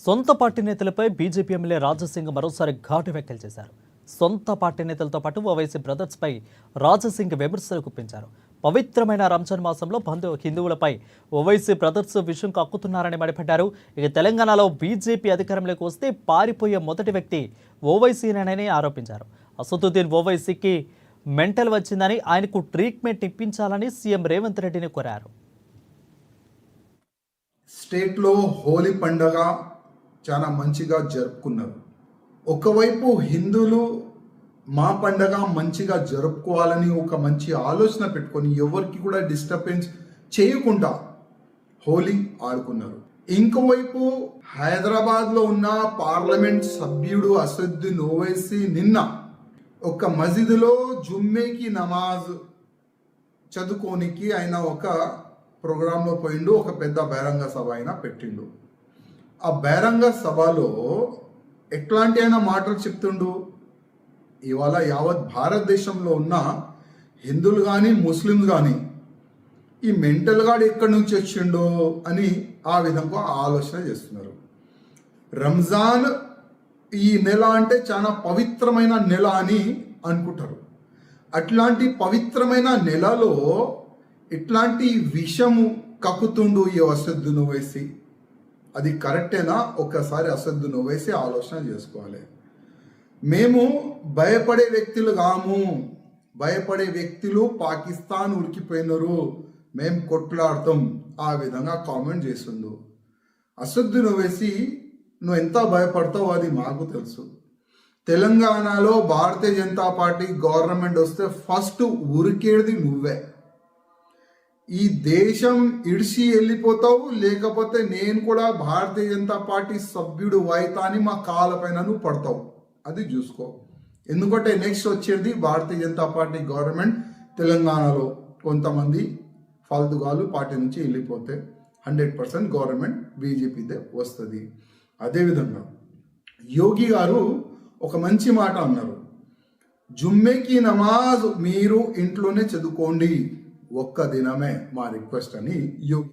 సొంత పార్టీ నేతలపై BJP MLA Raja Singh మరోసారి ఘాటు వ్యాఖ్యలు చేశారు. సొంత పార్టీ నేతలతో పాటు ఓవైసీ బ్రదర్స్పై రాజాసింగ్ విమర్శలు గుప్పించారు. పవిత్రమైన రంజాన్ మాసంలో హిందువులపై ఓవైసీ బ్రదర్స్ విషయం కక్కుతున్నారని మండిపడ్డారు. ఇక తెలంగాణలో బీజేపీ అధికారంలోకి వస్తే పారిపోయే మొదటి వ్యక్తి ఓవైసీనేనని ఆరోపించారు. అసదుద్దీన్ ఓవైసీకి మెంటల్ వచ్చిందని, ఆయనకు ట్రీట్మెంట్ ఇప్పించాలని సీఎం రేవంత్ రెడ్డిని కోరారు. స్టేట్లో హోలీ పండుగ చాలా మంచిగా జరుపుకున్నారు. ఒకవైపు హిందువులు మా పండగ మంచిగా జరుపుకోవాలని ఒక మంచి ఆలోచన పెట్టుకొని ఎవరికి కూడా డిస్టర్బెన్స్ చేయకుండా హోలీ ఆడుకున్నారు. ఇంకోవైపు హైదరాబాద్లో ఉన్న పార్లమెంట్ సభ్యుడు అసదుద్దీన్ ఓవైసీ నిన్న ఒక మసీదులో జుమ్మేకి నమాజ్ చదువుకోనికి ఆయన ఒక ప్రోగ్రాంలో పోయిండు. ఒక పెద్ద బహిరంగ సభ అయినా పెట్టిండు. ఆ బహిరంగ సభలో ఎట్లాంటి అయినా మాటలు చెప్తుండు. ఇవాళ యావత్ భారతదేశంలో ఉన్న హిందువులు కానీ ముస్లింలు కానీ ఈ మెంటల్ గాడు ఎక్కడి నుంచి వచ్చిండో అని ఆ విధంగా ఆలోచన చేస్తున్నారు. రంజాన్ ఈ నెల అంటే చాలా పవిత్రమైన నెల అని అనుకుంటారు. అట్లాంటి పవిత్రమైన నెలలో ఇట్లాంటి విషము కక్కుతుండు ఈ అసదుద్దీన్ ఓవైసీ. అది కరెక్టేనా? ఒక్కసారి అసదుద్దీన్ ఓవైసీ ఆలోచన చేసుకోవాలి. మేము భయపడే వ్యక్తులు కాము. భయపడే వ్యక్తులు పాకిస్తాన్ ఉరికిపోయినారు, మేము కొట్లాడతాం, ఆ విధంగా కామెంట్ చేస్తుండు. అసదుద్దీన్ ఓవైసీ నువ్వు ఎంత భయపడతావు అది మాకు తెలుసు. తెలంగాణలో భారతీయ జనతా పార్టీ గవర్నమెంట్ వస్తే ఫస్ట్ ఉరికేది నువ్వే. ఈ దేశం ఇడిసి వెళ్ళిపోతావు, లేకపోతే నేను కూడా భారతీయ జనతా పార్టీ సభ్యుడు అయితా అని మా కాళ్ళపైన నువ్వు పడతావు. అది చూసుకో. ఎందుకంటే నెక్స్ట్ వచ్చేది భారతీయ జనతా పార్టీ గవర్నమెంట్. తెలంగాణలో కొంతమంది ఫాల్తుగాలు పార్టీ నుంచి వెళ్ళిపోతే 100% గవర్నమెంట్ బీజేపీదే వస్తుంది. అదేవిధంగా యోగి గారు ఒక మంచి మాట అన్నారు. జుమ్మేకి నమాజ్ మీరు ఇంట్లోనే చదువుకోండి, ఒక్క దినమే మా రిక్వెస్ట్ అని యోగి